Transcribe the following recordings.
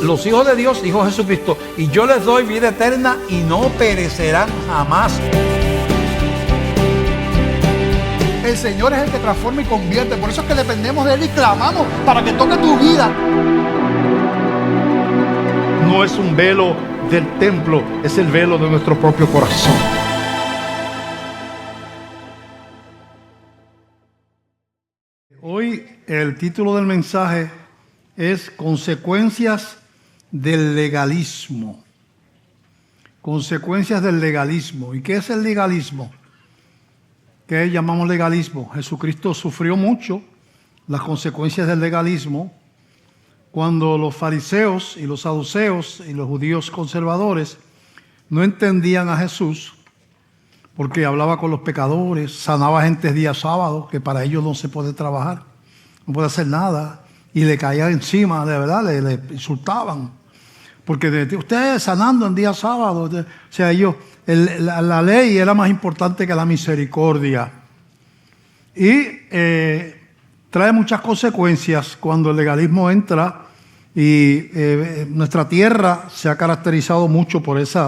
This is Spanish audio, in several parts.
Los hijos de Dios, dijo Jesucristo, y yo les doy vida eterna y no perecerán jamás. El Señor es el que transforma y convierte. Por eso es que dependemos de Él y clamamos para que toque tu vida. No es un velo del templo, es el velo de nuestro propio corazón. Hoy el título del mensaje es Consecuencias del legalismo. Consecuencias del legalismo. ¿Y qué es el legalismo? ¿Qué llamamos legalismo? Jesucristo sufrió mucho las consecuencias del legalismo cuando los fariseos y los saduceos y los judíos conservadores no entendían a Jesús porque hablaba con los pecadores, sanaba gente el día sábado, que para ellos no se puede trabajar, no puede hacer nada, y le caían encima, de verdad, le insultaban. Porque ustedes sanando en día sábado, o sea, la ley era más importante que la misericordia. Y trae muchas consecuencias cuando el legalismo entra y nuestra tierra se ha caracterizado mucho por ese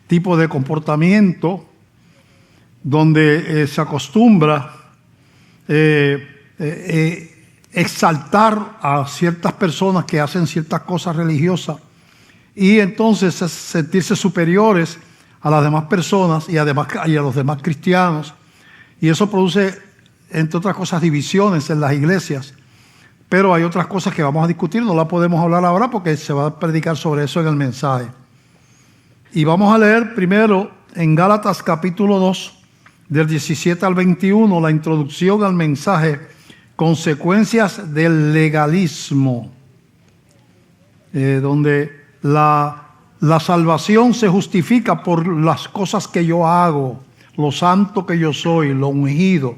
tipo de comportamiento donde se acostumbra exaltar a ciertas personas que hacen ciertas cosas religiosas y entonces sentirse superiores a las demás personas y a los demás cristianos. Y eso produce, entre otras cosas, divisiones en las iglesias. Pero hay otras cosas que vamos a discutir, no la podemos hablar ahora porque se va a predicar sobre eso en el mensaje. Y vamos a leer primero en Gálatas capítulo 2, del 17 al 21, la introducción al mensaje Consecuencias del legalismo, donde la salvación se justifica por las cosas que yo hago, lo santo que yo soy, lo ungido,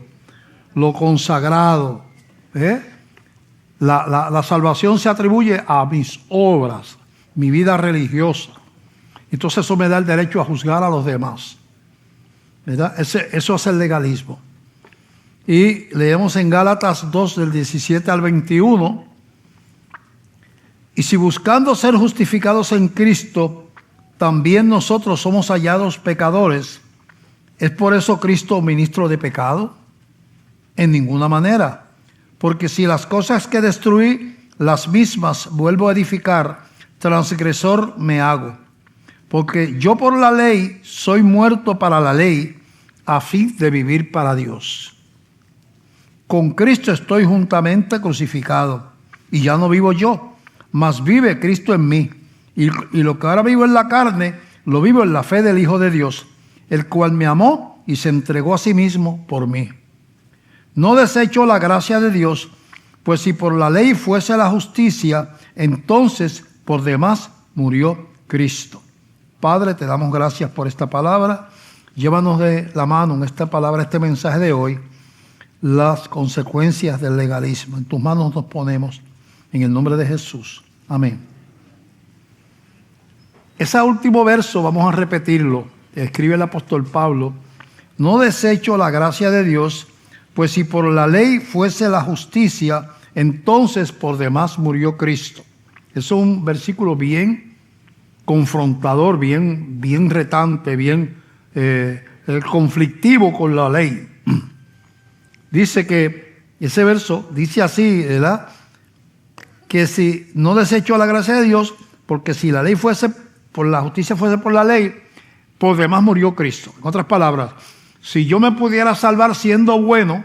lo consagrado. La salvación se atribuye a mis obras, mi vida religiosa. Entonces eso me da el derecho a juzgar a los demás, ¿verdad? Eso es el legalismo. Y leemos en Gálatas 2 del 17 al 21. Y si buscando ser justificados en Cristo, también nosotros somos hallados pecadores, ¿es por eso Cristo ministro de pecado? En ninguna manera. Porque si las cosas que destruí, las mismas vuelvo a edificar, transgresor me hago. Porque yo por la ley soy muerto para la ley, a fin de vivir para Dios. Con Cristo estoy juntamente crucificado, y ya no vivo yo, mas vive Cristo en mí. Y lo que ahora vivo en la carne, lo vivo en la fe del Hijo de Dios, el cual me amó y se entregó a sí mismo por mí. No desecho la gracia de Dios, pues si por la ley fuese la justicia, entonces por demás murió Cristo. Padre, te damos gracias por esta palabra. Llévanos de la mano en esta palabra, este mensaje de hoy, las consecuencias del legalismo. En tus manos nos ponemos, en el nombre de Jesús. Amén. Ese último verso, vamos a repetirlo, escribe el apóstol Pablo. No desecho la gracia de Dios, pues si por la ley fuese la justicia, entonces por demás murió Cristo. Eso es un versículo bien confrontador, bien retante, bien conflictivo con la ley. Dice que, ese verso dice así, ¿verdad? Que si no desecho la gracia de Dios, porque si la ley fuese, por la justicia fuese por la ley, por demás murió Cristo. En otras palabras, si yo me pudiera salvar siendo bueno,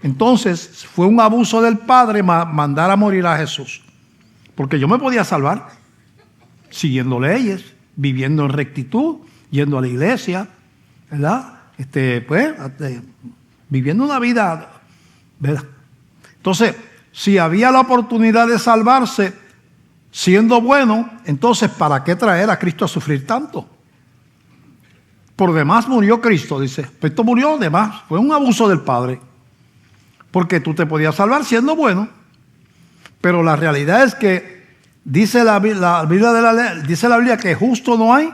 entonces fue un abuso del Padre mandar a morir a Jesús. Porque yo me podía salvar siguiendo leyes, viviendo en rectitud, yendo a la iglesia, ¿verdad? Viviendo una vida, ¿verdad? Entonces, si había la oportunidad de salvarse siendo bueno, entonces ¿para qué traer a Cristo a sufrir tanto? Por demás murió Cristo, dice. Cristo murió de más, fue un abuso del Padre. Porque tú te podías salvar siendo bueno, pero la realidad es que dice la Biblia que justo no hay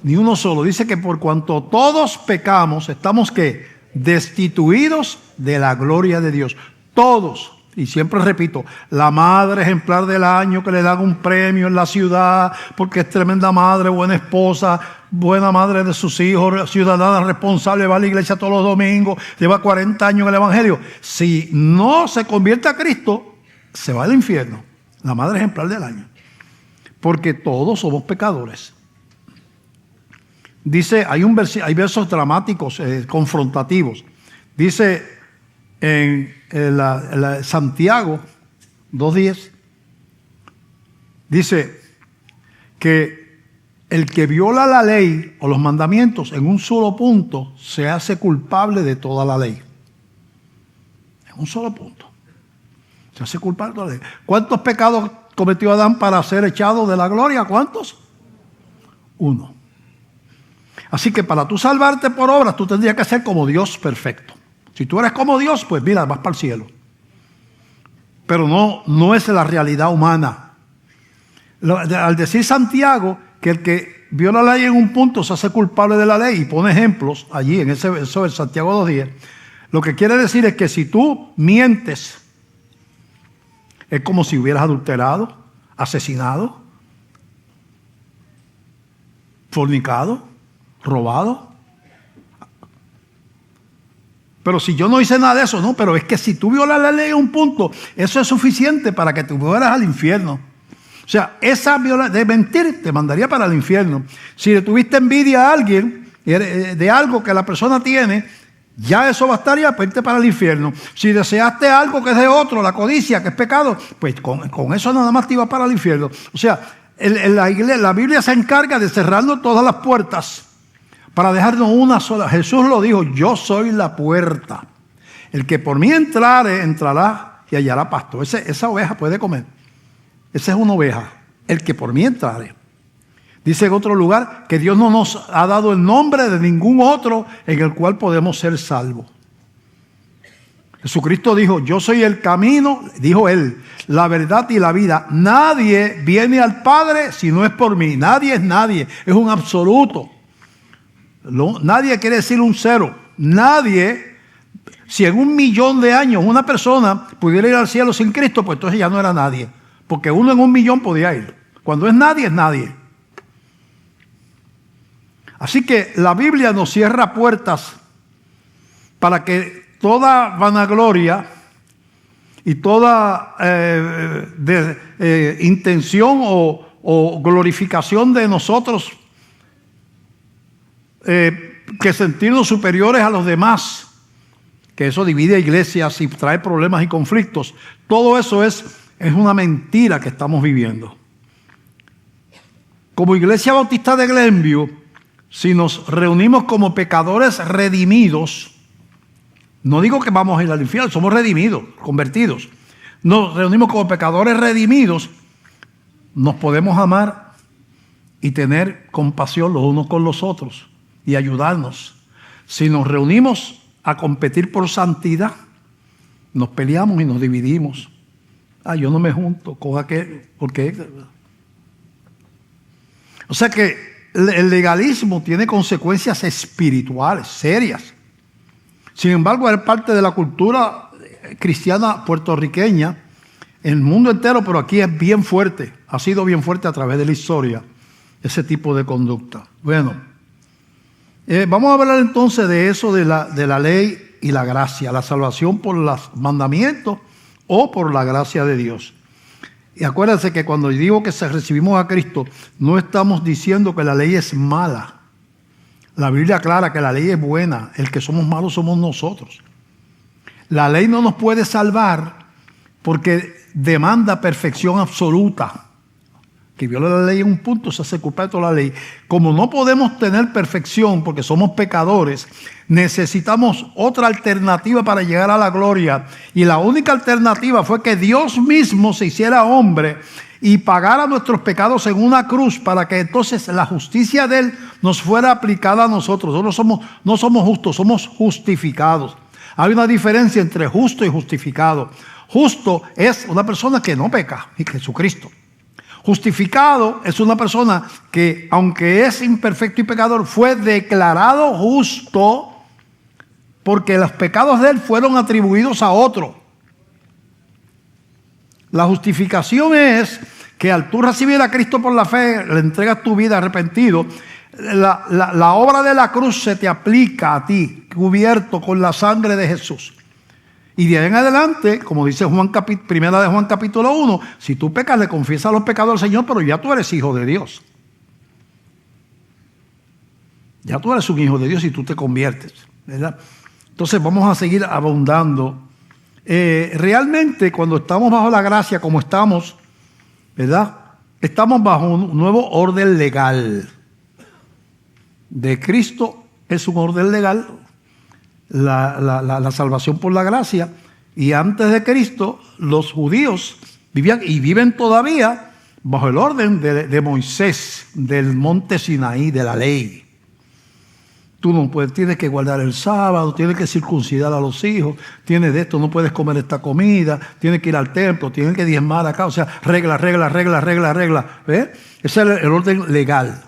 ni uno solo. Dice que por cuanto todos pecamos, estamos ¿qué? destituidos de la gloria de Dios. Todos. Y siempre repito, la madre ejemplar del año que le dan un premio en la ciudad porque es tremenda madre, buena esposa, buena madre de sus hijos, ciudadana responsable, va a la iglesia todos los domingos, lleva 40 años en el evangelio. Si no se convierte a Cristo, se va al infierno. La madre ejemplar del año. Porque todos somos pecadores. Dice, hay versos dramáticos, confrontativos. Dice en Santiago 2:10, dice que el que viola la ley o los mandamientos en un solo punto se hace culpable de toda la ley. En un solo punto. Se hace culpable de toda la ley. ¿Cuántos pecados cometió Adán para ser echado de la gloria? ¿Cuántos? 1. Así que para tú salvarte por obras, tú tendrías que ser como Dios perfecto. Si tú eres como Dios, pues mira, vas para el cielo. Pero no es la realidad humana. Al decir Santiago que el que viola la ley en un punto se hace culpable de la ley y pone ejemplos allí en eso de Santiago 2:10, lo que quiere decir es que si tú mientes, es como si hubieras adulterado, asesinado, fornicado, robado. Pero si yo no hice nada de eso, no, pero es que si tú violas la ley en un punto, eso es suficiente para que te fueras al infierno. O sea, esa de mentir te mandaría para el infierno. Si le tuviste envidia a alguien de algo que la persona tiene, ya eso bastaría para irte para el infierno. Si deseaste algo que es de otro, la codicia, que es pecado, pues con eso nada más te iba para el infierno. O sea, la Biblia se encarga de cerrarnos todas las puertas para dejarnos una sola. Jesús lo dijo, yo soy la puerta. El que por mí entrare, entrará y hallará pasto. Esa oveja puede comer. Esa es una oveja. El que por mí entrare. Dice en otro lugar que Dios no nos ha dado el nombre de ningún otro en el cual podemos ser salvos. Jesucristo dijo, yo soy el camino, dijo Él, la verdad y la vida. Nadie viene al Padre si no es por mí. Nadie es nadie. Es un absoluto. Nadie quiere decir un cero. Nadie, si en 1.000.000 de años una persona pudiera ir al cielo sin Cristo, pues entonces ya no era nadie. Porque 1 en 1.000.000 podía ir. Cuando es nadie, es nadie. Así que la Biblia nos cierra puertas para que toda vanagloria y toda intención o glorificación de nosotros que sentirnos superiores a los demás, que eso divide iglesias y trae problemas y conflictos, todo eso es una mentira que estamos viviendo. Como Iglesia Bautista de Glenview, si nos reunimos como pecadores redimidos, no digo que vamos a ir al infierno, somos redimidos, convertidos. Nos reunimos como pecadores redimidos, nos podemos amar y tener compasión los unos con los otros y ayudarnos. Si nos reunimos a competir por santidad, nos peleamos y nos dividimos. Yo no me junto con aquel, porque... O sea que el legalismo tiene consecuencias espirituales serias. Sin embargo, es parte de la cultura cristiana puertorriqueña, en el mundo entero, pero aquí es bien fuerte, ha sido bien fuerte a través de la historia, ese tipo de conducta. Bueno, vamos a hablar entonces de eso, de la ley y la gracia, la salvación por los mandamientos o por la gracia de Dios. Y acuérdense que cuando digo que recibimos a Cristo, no estamos diciendo que la ley es mala. La Biblia aclara que la ley es buena, el que somos malos somos nosotros. La ley no nos puede salvar porque demanda perfección absoluta. Que viola la ley en un punto se hace culpable de toda la ley. Como no podemos tener perfección porque somos pecadores, necesitamos otra alternativa para llegar a la gloria. Y la única alternativa fue que Dios mismo se hiciera hombre y pagara nuestros pecados en una cruz para que entonces la justicia de Él nos fuera aplicada a nosotros. Nosotros no somos justos, somos justificados. Hay una diferencia entre justo y justificado. Justo es una persona que no peca, y Jesucristo. Justificado es una persona que, aunque es imperfecto y pecador, fue declarado justo porque los pecados de él fueron atribuidos a otro. La justificación es que al tú recibir a Cristo por la fe, le entregas tu vida arrepentido, la obra de la cruz se te aplica a ti, cubierto con la sangre de Jesús. Y de ahí en adelante, como dice Primera de Juan capítulo 1, si tú pecas, le confiesas los pecados al Señor, pero ya tú eres hijo de Dios. Ya tú eres un hijo de Dios y tú te conviertes, ¿verdad? Entonces vamos a seguir abundando. Realmente cuando estamos bajo la gracia, como estamos, ¿verdad? Estamos bajo un nuevo orden legal. De Cristo es un orden legal, la salvación por la gracia. Y antes de Cristo, los judíos vivían y viven todavía bajo el orden de Moisés, del monte Sinaí, de la ley. Tú no puedes, tienes que guardar el sábado, tienes que circuncidar a los hijos, tienes de esto, no puedes comer esta comida, tienes que ir al templo, tienes que diezmar acá, o sea, regla. ¿Ves? Ese es el orden legal.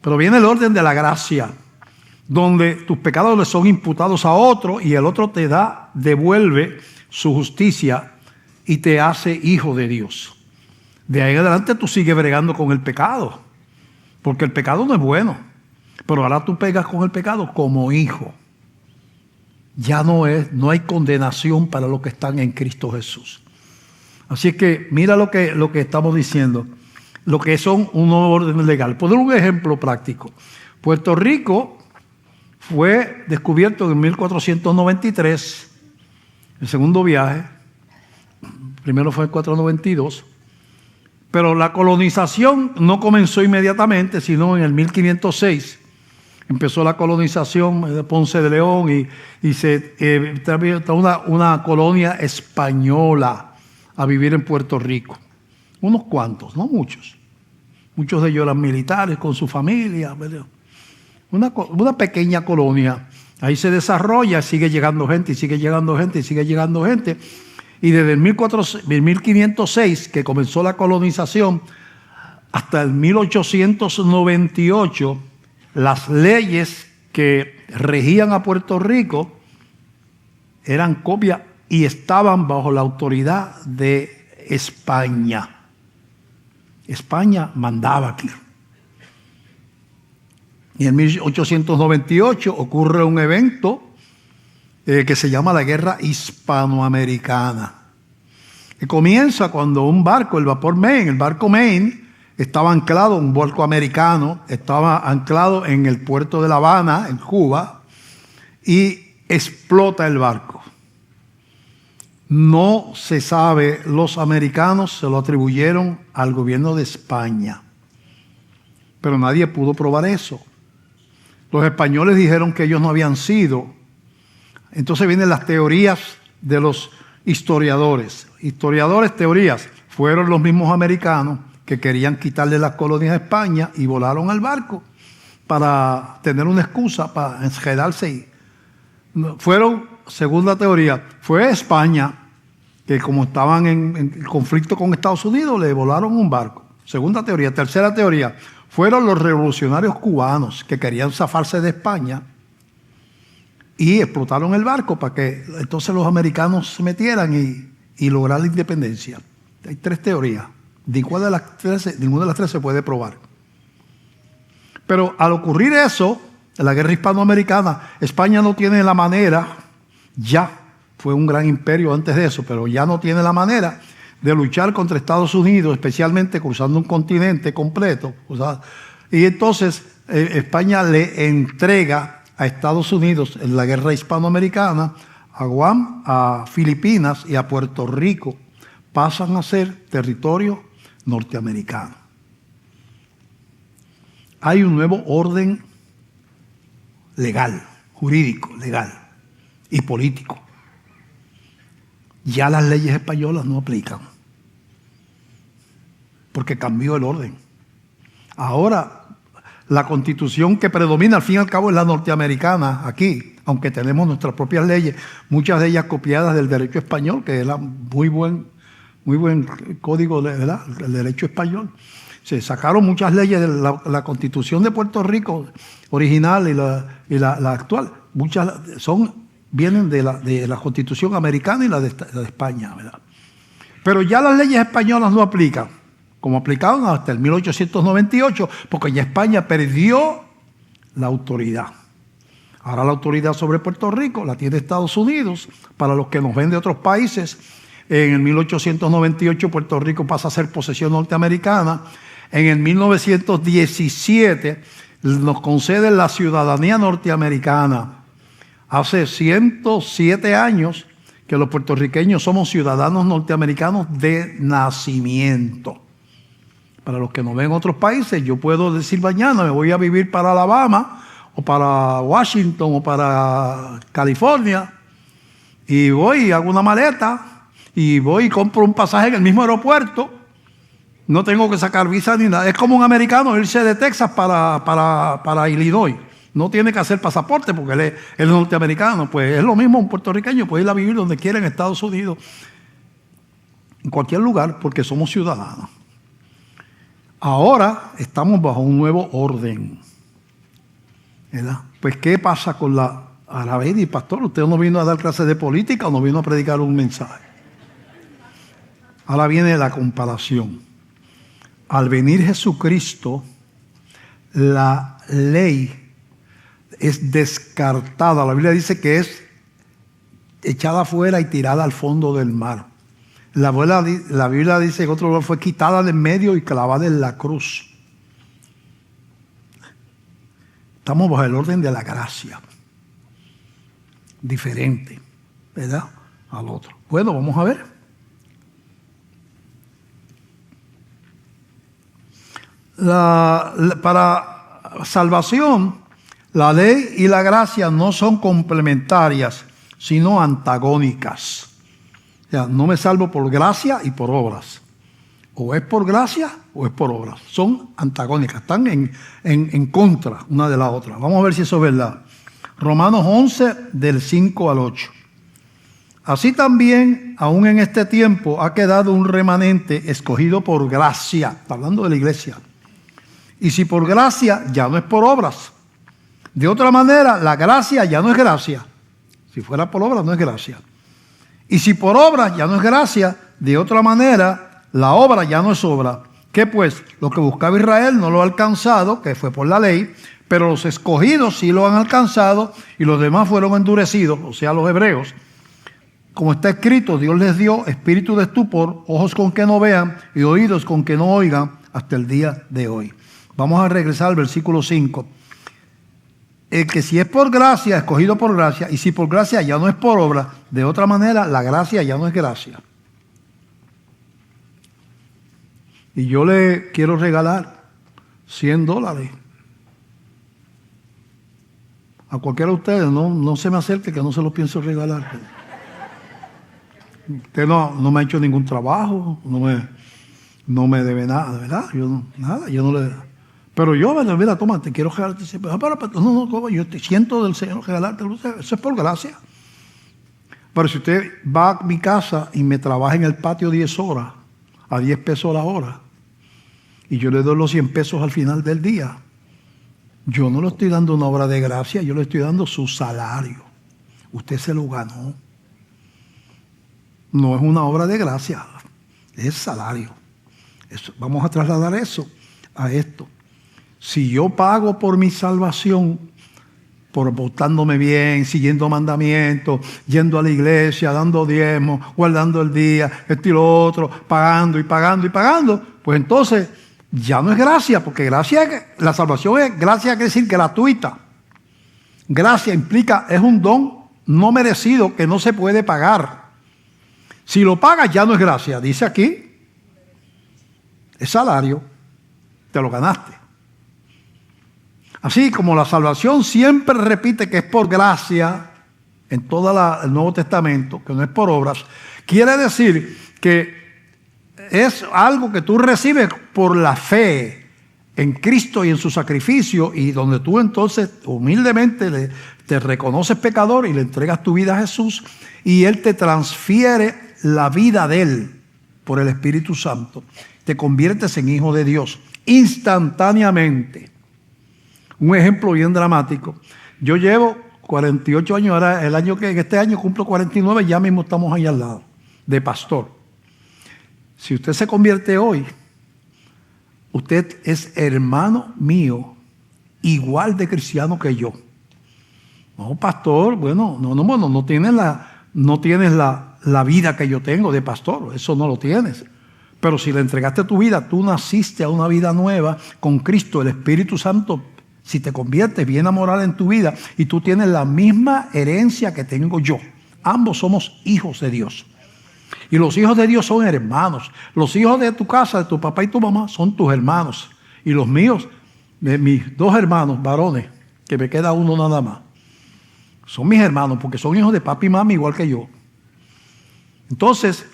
Pero viene el orden de la gracia, donde tus pecados le son imputados a otro y el otro te devuelve su justicia y te hace hijo de Dios. De ahí en adelante tú sigues bregando con el pecado, porque el pecado no es bueno. Pero ahora tú pegas con el pecado como hijo. Ya no hay condenación para los que están en Cristo Jesús. Así es que mira lo que estamos diciendo, lo que son un nuevo orden legal. Poner un ejemplo práctico. Puerto Rico fue descubierto en 1493, el segundo viaje. Primero fue en 492. Pero la colonización no comenzó inmediatamente, sino en el 1506. Empezó la colonización de Ponce de León y se una colonia española a vivir en Puerto Rico. Unos cuantos, no muchos. Muchos de ellos eran militares con su familia. Una pequeña colonia. Ahí se desarrolla, sigue llegando gente, y sigue llegando gente, y sigue llegando gente. Y desde el 1506, que comenzó la colonización, hasta el 1898, las leyes que regían a Puerto Rico eran copia y estaban bajo la autoridad de España. España mandaba aquí. Y en 1898 ocurre un evento que se llama la Guerra Hispanoamericana, que comienza cuando un barco, el barco Maine, estaba anclado, un barco americano, estaba anclado en el puerto de La Habana, en Cuba, y explota el barco. No se sabe, los americanos se lo atribuyeron al gobierno de España, pero nadie pudo probar eso. Los españoles dijeron que ellos no habían sido. Entonces vienen las teorías de los historiadores. Teorías. Fueron los mismos americanos que querían quitarle las colonias a España y volaron al barco para tener una excusa para enredarse. Segunda teoría, fue España que como estaban en conflicto con Estados Unidos, le volaron un barco. Segunda teoría. Tercera teoría, fueron los revolucionarios cubanos que querían zafarse de España y explotaron el barco para que entonces los americanos se metieran y lograr la independencia. Hay tres teorías. Ninguna de las tres se puede probar. Pero al ocurrir eso, en la guerra hispanoamericana, España no tiene la manera, ya fue un gran imperio antes de eso, pero ya no tiene la manera de luchar contra Estados Unidos, especialmente cruzando un continente completo. Y entonces España le entrega a Estados Unidos en la guerra hispanoamericana, a Guam, a Filipinas y a Puerto Rico. Pasan a ser territorio norteamericano. Hay un nuevo orden legal, jurídico, legal y político. Ya las leyes españolas no aplican, porque cambió el orden. Ahora, la constitución que predomina al fin y al cabo es la norteamericana aquí, aunque tenemos nuestras propias leyes, muchas de ellas copiadas del derecho español, que era muy buen código, ¿verdad? El derecho español. se sacaron muchas leyes de la Constitución de Puerto Rico original y la actual. Muchas vienen de la Constitución americana y la de España, ¿verdad? Pero ya las leyes españolas no aplican, como aplicaban hasta el 1898, porque ya España perdió la autoridad. Ahora la autoridad sobre Puerto Rico la tiene Estados Unidos. Para los que nos ven de otros países, en el 1898 Puerto Rico pasa a ser posesión norteamericana. En el 1917 nos conceden la ciudadanía norteamericana. Hace 107 años que los puertorriqueños somos ciudadanos norteamericanos de nacimiento. Para los que nos ven en otros países, yo puedo decir mañana me voy a vivir para Alabama o para Washington o para California y voy y hago una maleta y voy y compro un pasaje en el mismo aeropuerto. No tengo que sacar visa ni nada. Es como un americano irse de Texas para Illinois. No tiene que hacer pasaporte porque él es norteamericano. Pues es lo mismo un puertorriqueño, puede ir a vivir donde quiera en Estados Unidos, en cualquier lugar, porque somos ciudadanos. Ahora estamos bajo un nuevo orden, ¿verdad? Pues ¿qué pasa con la Aravedi, pastor? Usted no vino a dar clases de política o no vino a predicar un mensaje. Ahora viene la comparación. Al venir Jesucristo, la ley es descartada. La Biblia dice que es echada afuera y tirada al fondo del mar. La Biblia dice que otro lugar fue quitada de en medio y clavada en la cruz. Estamos bajo el orden de la gracia. Diferente, ¿verdad? Al otro. Bueno, vamos a ver. Para salvación, la ley y la gracia no son complementarias, sino antagónicas. O sea, no me salvo por gracia y por obras. O es por gracia o es por obras. Son antagónicas, están en contra una de la otra. Vamos a ver si eso es verdad. Romanos 11, del 5 al 8. Así también, aún en este tiempo, ha quedado un remanente escogido por gracia. Está hablando de la iglesia. Y si por gracia, ya no es por obras. De otra manera, la gracia ya no es gracia. Si fuera por obras, no es gracia. Y si por obras ya no es gracia, de otra manera, la obra ya no es obra. ¿Qué pues? Lo que buscaba Israel no lo ha alcanzado, que fue por la ley, pero los escogidos sí lo han alcanzado y los demás fueron endurecidos, o sea, los hebreos. Como está escrito, Dios les dio espíritu de estupor, ojos con que no vean y oídos con que no oigan hasta el día de hoy. Vamos a regresar al versículo 5. El que si es por gracia, escogido por gracia, y si por gracia ya no es por obra, de otra manera la gracia ya no es gracia. Y yo le quiero regalar $100 a cualquiera de ustedes. No se me acerque que no se los pienso regalar. Usted no me ha hecho ningún trabajo, no me debe nada, ¿verdad? Yo no le... Pero yo, mira, toma, te quiero regalarte. No, yo te siento del Señor regalarte. Eso es por gracia. Pero si usted va a mi casa y me trabaja en el patio 10 horas, a 10 pesos la hora, y yo le doy los 100 pesos al final del día, yo no le estoy dando una obra de gracia, yo le estoy dando su salario. Usted se lo ganó. No es una obra de gracia, es salario. Vamos a trasladar eso a esto. Si yo pago por mi salvación, por portándome bien, siguiendo mandamientos, yendo a la iglesia, dando diezmos, guardando el día, esto y lo otro, pagando y pagando y pagando, pues entonces ya no es gracia, porque la salvación es gracia, quiere decir gratuita. Gracia implica, es un don no merecido que no se puede pagar. Si lo pagas ya no es gracia, dice aquí, es salario, te lo ganaste. Así como la salvación siempre repite que es por gracia en todo el Nuevo Testamento, que no es por obras, quiere decir que es algo que tú recibes por la fe en Cristo y en su sacrificio, y donde tú entonces humildemente te reconoces pecador y le entregas tu vida a Jesús, y Él te transfiere la vida de Él por el Espíritu Santo. Te conviertes en hijo de Dios. instantáneamente. Un ejemplo bien dramático. Yo llevo 48 años, ahora este año cumplo 49, ya mismo estamos ahí al lado, de pastor. Si usted se convierte hoy, usted es hermano mío, igual de cristiano que yo. No, pastor, bueno, no tienes la vida que yo tengo de pastor, eso no lo tienes. Pero si le entregaste tu vida, tú naciste a una vida nueva con Cristo, el Espíritu Santo. Si te conviertes, viene a morar en tu vida y tú tienes la misma herencia que tengo yo. Ambos somos hijos de Dios. Y los hijos de Dios son hermanos. Los hijos de tu casa, de tu papá y tu mamá, son tus hermanos. Y los míos, de mis 2 hermanos varones, que me queda uno nada más, son mis hermanos porque son hijos de papi y mami igual que yo. Entonces,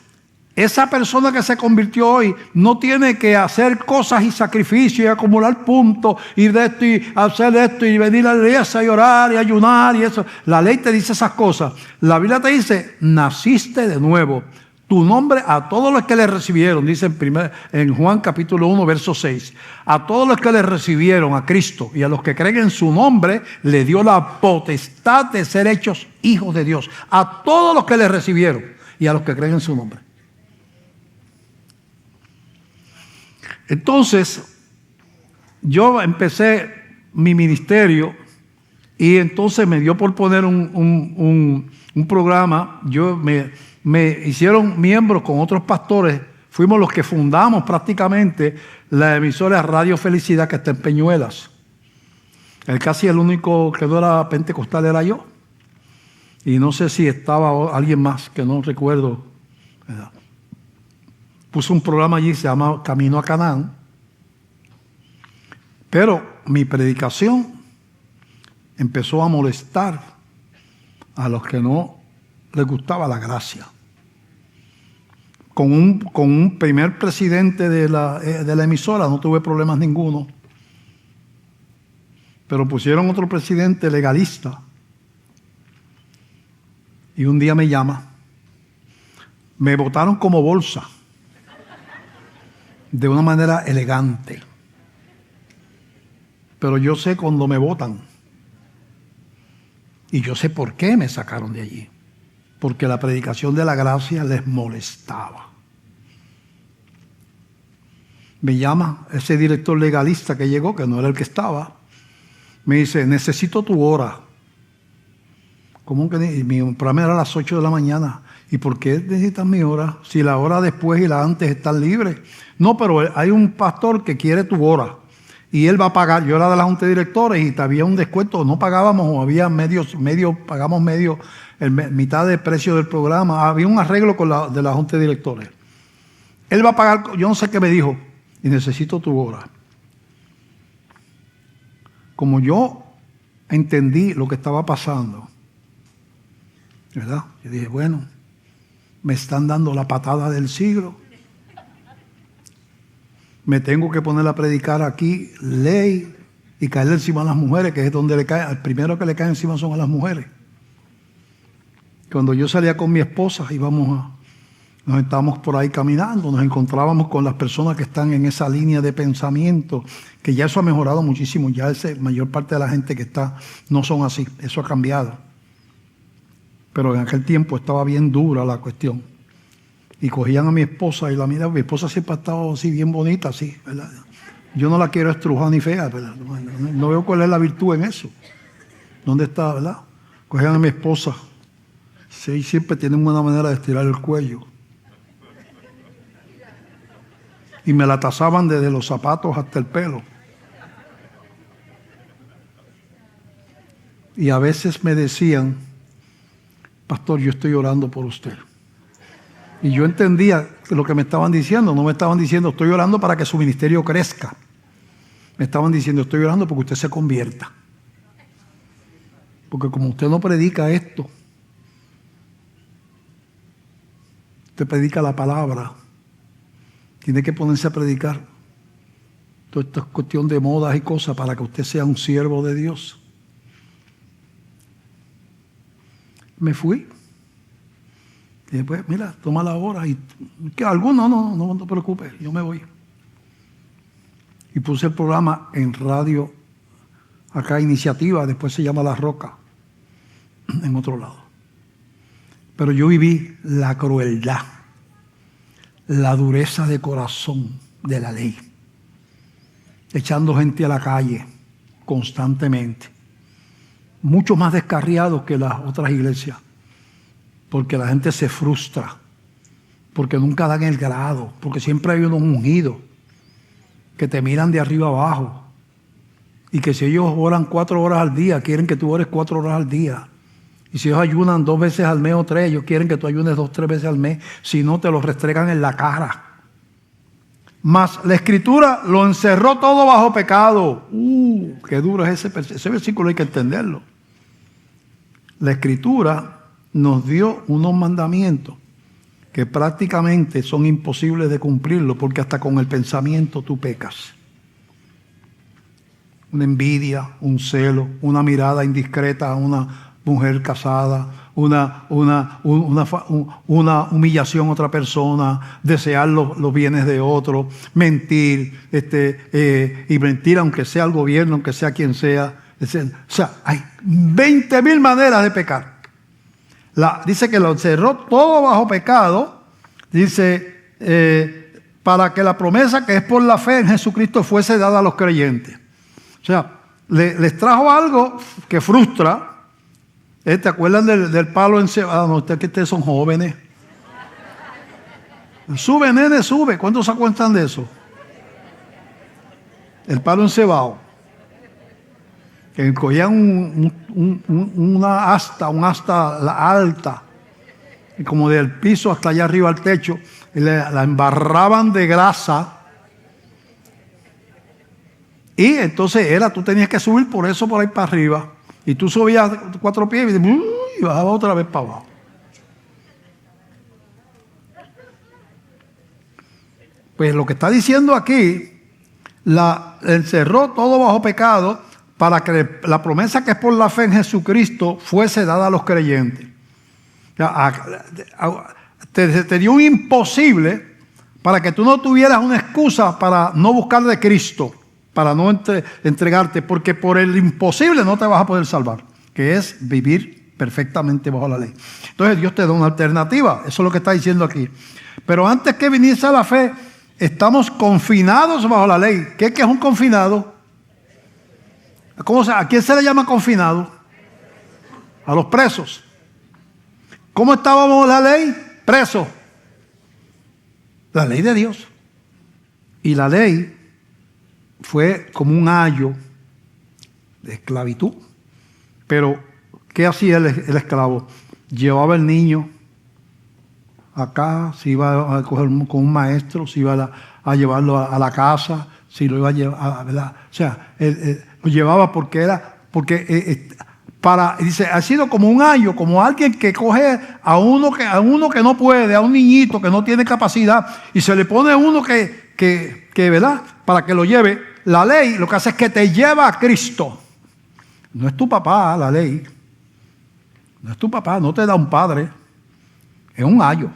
esa persona que se convirtió hoy no tiene que hacer cosas y sacrificios y acumular puntos y de esto y hacer esto y venir a la iglesia y orar y ayunar y eso. La ley te dice esas cosas. La Biblia te dice, naciste de nuevo. Tu nombre a todos los que le recibieron, dice en Juan capítulo 1, verso 6. A todos los que le recibieron a Cristo y a los que creen en su nombre, le dio la potestad de ser hechos hijos de Dios. A todos los que le recibieron y a los que creen en su nombre. Entonces, yo empecé mi ministerio y entonces me dio por poner un programa. Me hicieron miembros con otros pastores. Fuimos los que fundamos prácticamente la emisora Radio Felicidad que está en Peñuelas. Casi el único que no era pentecostal era yo. Y no sé si estaba alguien más, que no recuerdo, ¿verdad? Puse un programa allí, se llama Camino a Canaán. Pero mi predicación empezó a molestar a los que no les gustaba la gracia. Con un primer presidente de la emisora no tuve problemas ninguno. Pero pusieron otro presidente legalista. Y un día me llama. Me votaron como bolsa. De una manera elegante. Pero yo sé cuando me votan. Y yo sé por qué me sacaron de allí. Porque la predicación de la gracia les molestaba. Me llama ese director legalista que llegó, que no era el que estaba. Me dice, necesito tu hora. ¿Cómo que? Y mi programa era a las 8 de la mañana. ¿Y por qué necesitas mi hora? Si la hora después y la antes están libres. No, pero hay un pastor que quiere tu hora. Y él va a pagar. Yo era de la junta de directores y había un descuento. No pagábamos, o había pagamos mitad del precio del programa. Había un arreglo de la junta de directores. Él va a pagar, yo no sé qué me dijo. Y necesito tu hora. Como yo entendí lo que estaba pasando, ¿verdad? Yo dije, bueno, me están dando la patada del siglo. Me tengo que poner a predicar aquí ley y caerle encima a las mujeres, que es donde le cae. El primero que le cae encima son a las mujeres. Cuando yo salía con mi esposa, nos estábamos por ahí caminando, nos encontrábamos con las personas que están en esa línea de pensamiento, que ya eso ha mejorado muchísimo. Ya mayor parte de la gente que está no son así. Eso ha cambiado. Pero en aquel tiempo estaba bien dura la cuestión. Y cogían a mi esposa y la miraban. Mi esposa siempre ha estado así, bien bonita, así, ¿verdad? Yo no la quiero estrujar ni fea, ¿verdad? No veo cuál es la virtud en eso. ¿Dónde está, verdad? Cogían a mi esposa. Sí, siempre tienen una manera de estirar el cuello. Y me la tasaban desde los zapatos hasta el pelo. Y a veces me decían, pastor, yo estoy orando por usted. Y yo entendía lo que me estaban diciendo. No me estaban diciendo, estoy orando para que su ministerio crezca. Me estaban diciendo, estoy orando porque usted se convierta. Porque como usted no predica esto, usted predica la palabra, tiene que ponerse a predicar. Toda esta cuestión de modas y cosas para que usted sea un siervo de Dios. Me fui. Y después, mira, toma la hora. Y que alguno, no te preocupes, yo me voy. y puse el programa en radio, acá Iniciativa, después se llama La Roca, en otro lado. Pero yo viví la crueldad, la dureza de corazón de la ley, echando gente a la calle constantemente, mucho más descarriados que las otras iglesias, porque la gente se frustra, porque nunca dan el grado, porque siempre hay unos ungidos que te miran de arriba abajo, y que si ellos oran 4 horas al día, quieren que tú ores 4 horas al día. Y si ellos ayunan 2 veces al mes o 3, ellos quieren que tú ayunes 2 o 3 veces al mes, si no te lo restregan en la cara. Mas la Escritura lo encerró todo bajo pecado. Qué duro es ese versículo, hay que entenderlo. La Escritura nos dio unos mandamientos que prácticamente son imposibles de cumplirlo, porque hasta con el pensamiento tú pecas. Una envidia, un celo, una mirada indiscreta a una mujer casada, una humillación a otra persona, desear los bienes de otro, mentir, y mentir aunque sea el gobierno, aunque sea quien sea. O sea, hay 20,000 maneras de pecar. Dice que lo encerró todo bajo pecado, dice, para que la promesa que es por la fe en Jesucristo fuese dada a los creyentes. O sea, les trajo algo que frustra. ¿Te acuerdan del palo encebado? No, ustedes son jóvenes. Sube, nene, sube. ¿Cuántos se acuerdan de eso? El palo encebado. Que cogían una asta alta, y como del piso hasta allá arriba al techo, y la embarraban de grasa. Y entonces tú tenías que subir por eso por ahí para arriba. Y tú subías 4 pies y bajabas otra vez para abajo. Pues lo que está diciendo aquí, encerró todo bajo pecado para que la promesa que es por la fe en Jesucristo fuese dada a los creyentes. Te dio un imposible para que tú no tuvieras una excusa para no buscar de Cristo, para no entregarte, porque por el imposible no te vas a poder salvar, que es vivir perfectamente bajo la ley. Entonces Dios te da una alternativa, eso es lo que está diciendo aquí. Pero antes que viniese la fe, estamos confinados bajo la ley. ¿Qué es un confinado? ¿A quién se le llama confinado? A los presos. ¿Cómo estábamos la ley? Presos. La ley de Dios. Y la ley fue como un ayo de esclavitud. Pero, ¿qué hacía el esclavo? Llevaba el niño acá, se iba a coger con un maestro, se iba a llevarlo a la casa, si lo iba a llevar, ¿verdad? O sea, lo llevaba dice, ha sido como un ayo, como alguien que coge a uno que no puede, a un niñito que no tiene capacidad, y se le pone a uno que ¿verdad? Para que lo lleve. La ley lo que hace es que te lleva a Cristo. No es tu papá la ley. No es tu papá, no te da un padre. Es un ayo.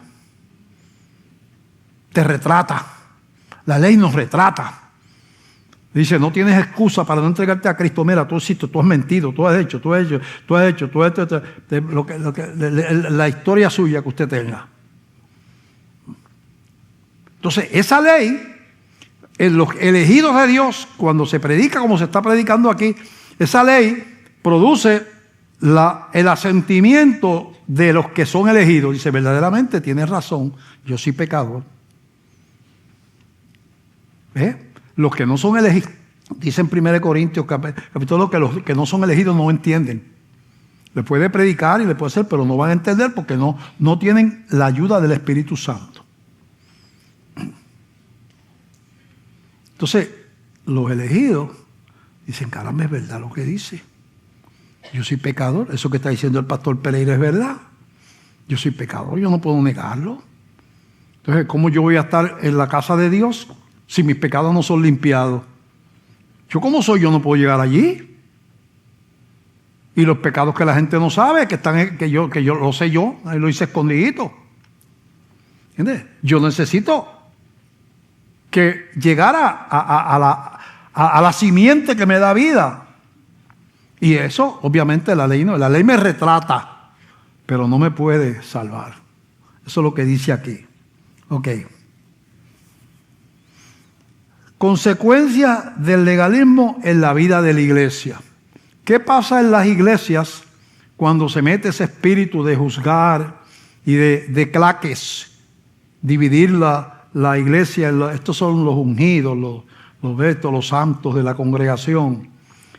Te retrata. La ley nos retrata. Dice, no tienes excusa para no entregarte a Cristo. Mira, tú has mentido, tú has hecho, la historia suya que usted tenga. Entonces, esa ley, en los elegidos de Dios, cuando se predica como se está predicando aquí, esa ley produce el asentimiento de los que son elegidos. Dice, verdaderamente tienes razón, yo soy pecador. Los que no son elegidos, dice en 1 Corintios capítulo que los que no son elegidos no entienden. Le puede predicar y le puede hacer, pero no van a entender porque no tienen la ayuda del Espíritu Santo. Entonces, los elegidos dicen, caramba, es verdad lo que dice. Yo soy pecador, eso que está diciendo el pastor Pereira es verdad. Yo soy pecador, yo no puedo negarlo. Entonces, ¿cómo yo voy a estar en la casa de Dios si mis pecados no son limpiados? Yo como soy, yo no puedo llegar allí. Y los pecados que la gente no sabe, que yo lo sé yo, ahí lo hice escondidito. ¿Entiendes? Yo necesito que llegara a la simiente que me da vida. Y eso, obviamente, la ley no. La ley me retrata, pero no me puede salvar. Eso es lo que dice aquí. Ok. Consecuencia del legalismo en la vida de la iglesia. ¿Qué pasa en las iglesias cuando se mete ese espíritu de juzgar y de claques? Dividir la iglesia. Estos son los ungidos, los santos de la congregación,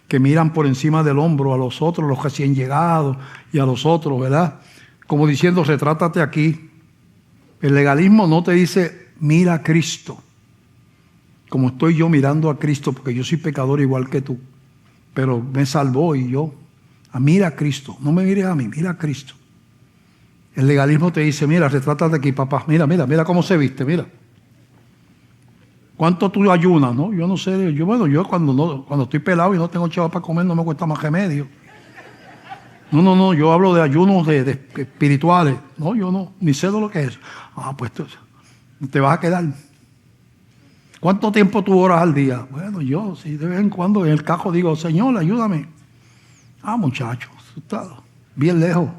que miran por encima del hombro a los otros, los recién llegados, y a los otros, ¿verdad? Como diciendo, retrátate aquí. El legalismo no te dice, mira a Cristo, como estoy yo mirando a Cristo, porque yo soy pecador igual que tú, pero me salvó y yo, mira a Cristo, no me mires a mí, mira a Cristo. El legalismo te dice, mira, retrátate aquí, papá, mira cómo se viste, mira. ¿Cuánto tú ayunas? ¿No? Yo no sé, yo cuando estoy pelado y no tengo chavo para comer, no me cuesta más remedio. No, yo hablo de ayunos de espirituales. No, yo no, ni sé de lo que es. Pues te vas a quedar. ¿Cuánto tiempo tú oras al día? Bueno, yo sí, de vez en cuando en el cajo digo, Señor, ayúdame. Muchacho, asustado, bien lejos.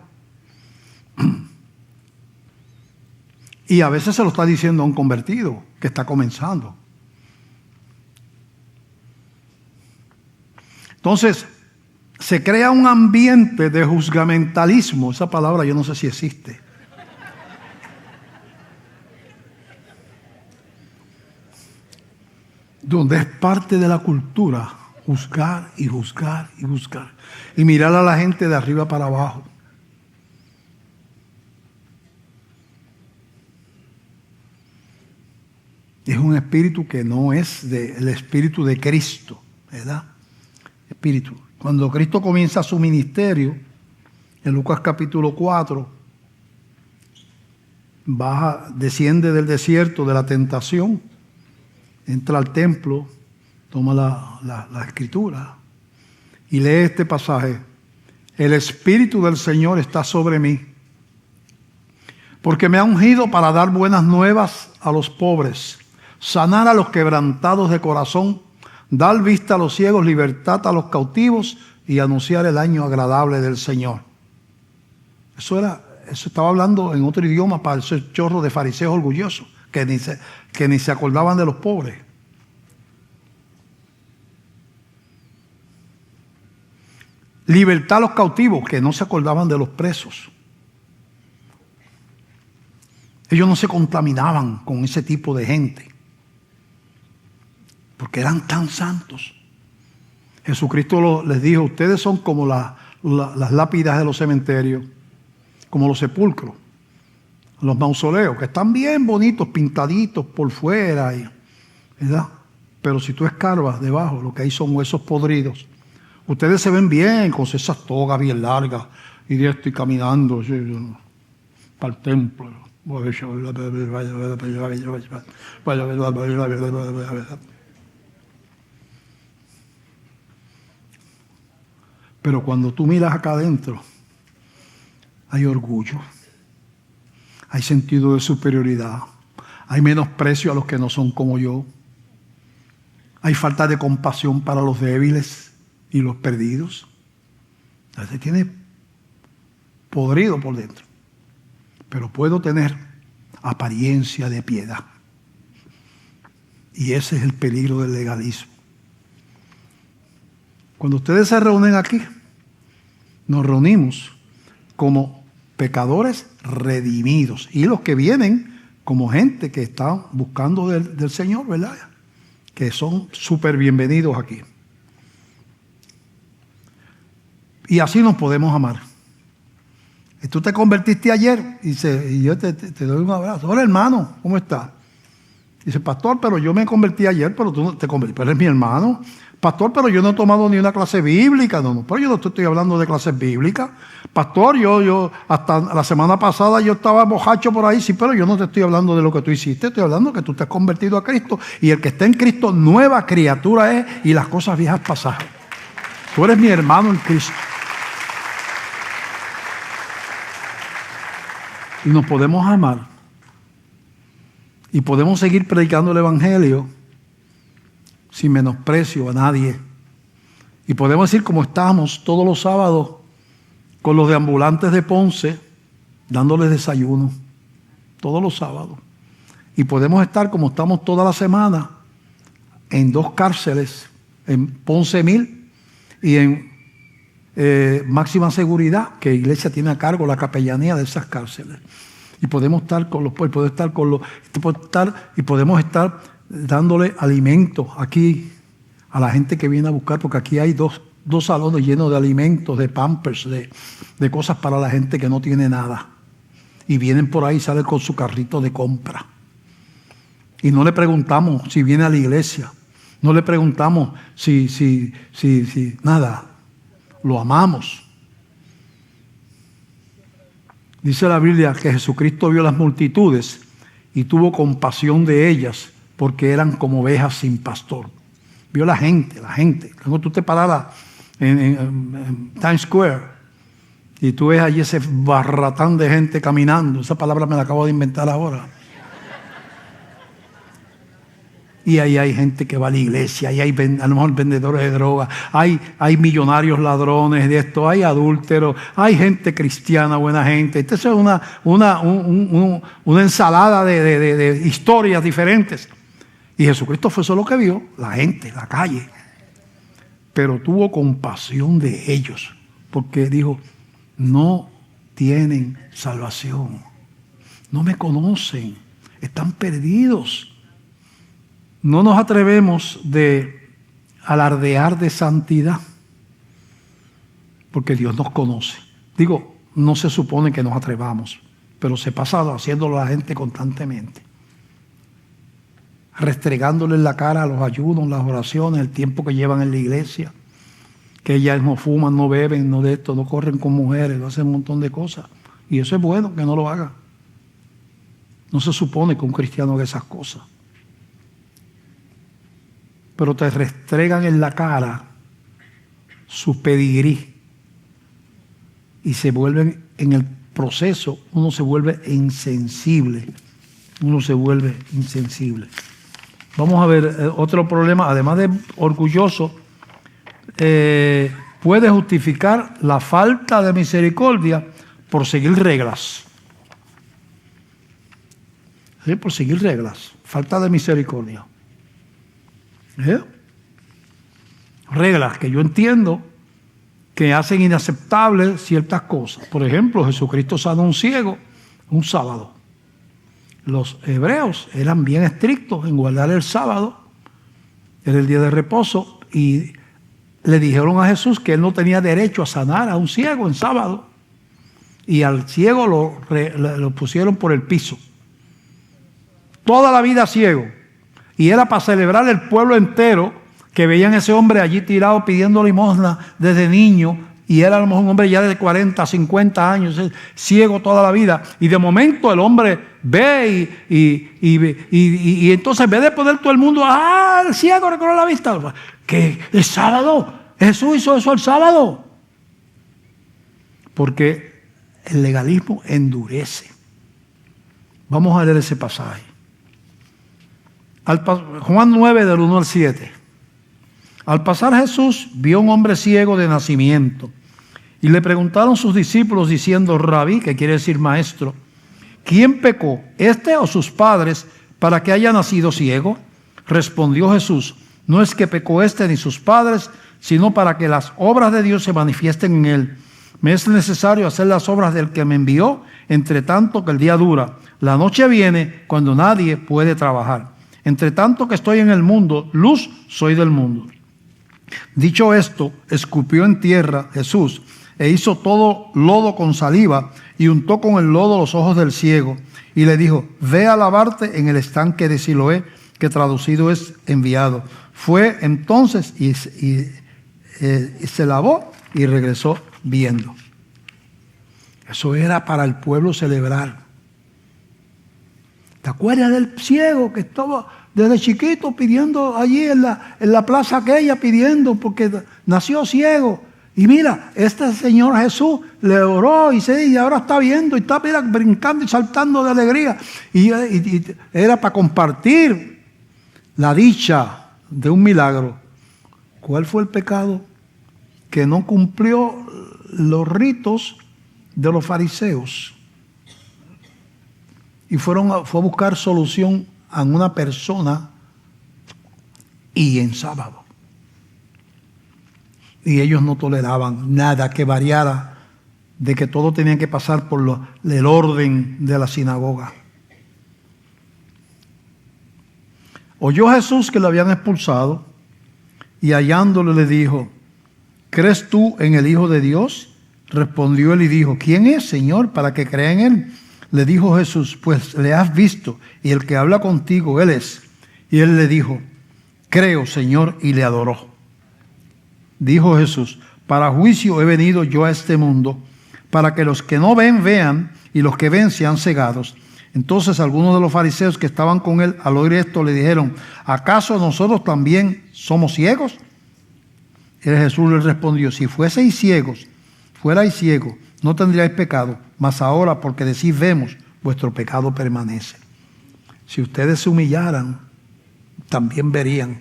Y a veces se lo está diciendo a un convertido que está comenzando. Entonces, se crea un ambiente de juzgamentalismo. Esa palabra yo no sé si existe. Donde es parte de la cultura juzgar y juzgar y juzgar. Y mirar a la gente de arriba para abajo. Es un espíritu que no es el espíritu de Cristo, ¿verdad? Espíritu. Cuando Cristo comienza su ministerio, en Lucas capítulo 4, desciende del desierto de la tentación, entra al templo, toma la escritura y lee este pasaje. El Espíritu del Señor está sobre mí, porque me ha ungido para dar buenas nuevas a los pobres, sanar a los quebrantados de corazón, dar vista a los ciegos, libertad a los cautivos y anunciar el año agradable del Señor. Eso estaba hablando en otro idioma para ese chorro de fariseos orgullosos que ni se acordaban de los pobres. Libertad a los cautivos, que no se acordaban de los presos. Ellos no se contaminaban con ese tipo de gente, porque eran tan santos. Jesucristo les dijo, ustedes son como las lápidas de los cementerios, como los sepulcros, los mausoleos, que están bien bonitos, pintaditos por fuera, ¿verdad? Pero si tú escarbas debajo, lo que hay son huesos podridos. Ustedes se ven bien con esas togas bien largas y de esto y caminando para el templo. Pero cuando tú miras acá adentro, hay orgullo, hay sentido de superioridad, hay menosprecio a los que no son como yo, hay falta de compasión para los débiles y los perdidos. Se tiene podrido por dentro, pero puedo tener apariencia de piedad. Y ese es el peligro del legalismo. Cuando ustedes se reúnen aquí, nos reunimos como pecadores redimidos y los que vienen como gente que están buscando del Señor, ¿verdad? Que son súper bienvenidos aquí. Y así nos podemos amar. Y tú te convertiste ayer y yo te doy un abrazo. Hola, hermano, ¿cómo estás? Dice, pastor, pero yo me convertí ayer, pero tú no te convertiste. Pero eres mi hermano. Pastor, pero yo no he tomado ni una clase bíblica. No, pero yo no estoy hablando de clases bíblicas. Pastor, yo hasta la semana pasada yo estaba bojacho por ahí. Sí, pero yo no te estoy hablando de lo que tú hiciste. Estoy hablando de que tú te has convertido a Cristo. Y el que está en Cristo, nueva criatura es, y las cosas viejas pasaron. Tú eres mi hermano en Cristo. Y nos podemos amar. Y podemos seguir predicando el Evangelio sin menosprecio a nadie. Y podemos decir como estábamos todos los sábados con los deambulantes de Ponce, dándoles desayuno, todos los sábados. Y podemos estar como estamos toda la semana en 2 cárceles, en Ponce 1000 y en máxima seguridad, que la iglesia tiene a cargo la capellanía de esas cárceles. Y podemos estar con los pueblos, y podemos estar dándole alimentos aquí a la gente que viene a buscar, porque aquí hay dos salones llenos de alimentos, de pampers, de cosas para la gente que no tiene nada. Y vienen por ahí, salen con su carrito de compra. Y no le preguntamos si viene a la iglesia. No le preguntamos si nada. Lo amamos. Dice la Biblia que Jesucristo vio las multitudes y tuvo compasión de ellas porque eran como ovejas sin pastor. Vio la gente. Cuando tú te pararas en Times Square y tú ves allí ese barratán de gente caminando, esa palabra me la acabo de inventar ahora. Y ahí hay gente que va a la iglesia, ahí hay a lo mejor vendedores de drogas, hay millonarios ladrones de esto, hay adúlteros, hay gente cristiana, buena gente. Esto es una ensalada de historias diferentes. Y Jesucristo fue eso lo que vio, la gente, la calle. Pero tuvo compasión de ellos, porque dijo, no tienen salvación, no me conocen, están perdidos. No nos atrevemos de alardear de santidad, porque Dios nos conoce. Digo, no se supone que nos atrevamos, pero se pasa haciéndolo a la gente constantemente. Restregándole en la cara los ayunos, las oraciones, el tiempo que llevan en la iglesia, que ellas no fuman, no beben, no de esto, no corren con mujeres, no hacen un montón de cosas. Y eso es bueno, que no lo haga. No se supone que un cristiano haga esas cosas. Pero te restregan en la cara su pedigrí y se vuelven, en el proceso, uno se vuelve insensible. Vamos a ver otro problema, además de orgulloso, puede justificar la falta de misericordia por seguir reglas. ¿Sí? Por seguir reglas, falta de misericordia. Reglas que yo entiendo que hacen inaceptables ciertas cosas. Por ejemplo, Jesucristo sanó a un ciego un sábado. Los hebreos eran bien estrictos en guardar el sábado, era el día de reposo, y le dijeron a Jesús que él no tenía derecho a sanar a un ciego en sábado, y al ciego lo pusieron por el piso. Toda la vida ciego. Y era para celebrar el pueblo entero que veían a ese hombre allí tirado pidiendo limosna desde niño, y era a lo mejor un hombre ya de 40, 50 años, ciego toda la vida. Y de momento el hombre ve y entonces en vez de poner todo el mundo, el ciego recobró la vista. ¿Qué? ¿El sábado? Jesús hizo eso el sábado. Porque el legalismo endurece. Vamos a leer ese pasaje. Juan 9, del 1 al 7. Al pasar Jesús vio a un hombre ciego de nacimiento y le preguntaron sus discípulos diciendo, Rabí, que quiere decir maestro, ¿quién pecó, este o sus padres, para que haya nacido ciego? Respondió Jesús, no es que pecó este ni sus padres, sino para que las obras de Dios se manifiesten en él. Me es necesario hacer las obras del que me envió, entre tanto que el día dura. La noche viene cuando nadie puede trabajar. Entre tanto que estoy en el mundo, luz soy del mundo. Dicho esto, escupió en tierra Jesús e hizo todo lodo con saliva y untó con el lodo los ojos del ciego y le dijo, ve a lavarte en el estanque de Siloé, que traducido es enviado. Fue entonces y se lavó y regresó viendo. Eso era para el pueblo celebrar. ¿Te acuerdas del ciego que estaba desde chiquito pidiendo allí en la plaza aquella, pidiendo porque nació ciego? Y mira, este Señor Jesús le oró y ahora está viendo y está brincando y saltando de alegría. Y era para compartir la dicha de un milagro. ¿Cuál fue el pecado? Que no cumplió los ritos de los fariseos. Y fue a buscar solución a una persona y en sábado. Y ellos no toleraban nada que variara de que todo tenía que pasar por el orden de la sinagoga. Oyó Jesús que lo habían expulsado y hallándolo le dijo: ¿crees tú en el Hijo de Dios? Respondió él y dijo: ¿quién es, Señor, para que crea en él? Le dijo Jesús: pues le has visto, y el que habla contigo, él es. Y él le dijo: creo, Señor, y le adoró. Dijo Jesús: para juicio he venido yo a este mundo, para que los que no ven vean, y los que ven sean cegados. Entonces algunos de los fariseos que estaban con él, al oír esto, le dijeron: ¿acaso nosotros también somos ciegos? Y Jesús les respondió: si fuerais ciegos, no tendríais pecado, mas ahora porque decís vemos, vuestro pecado permanece. Si ustedes se humillaran, también verían.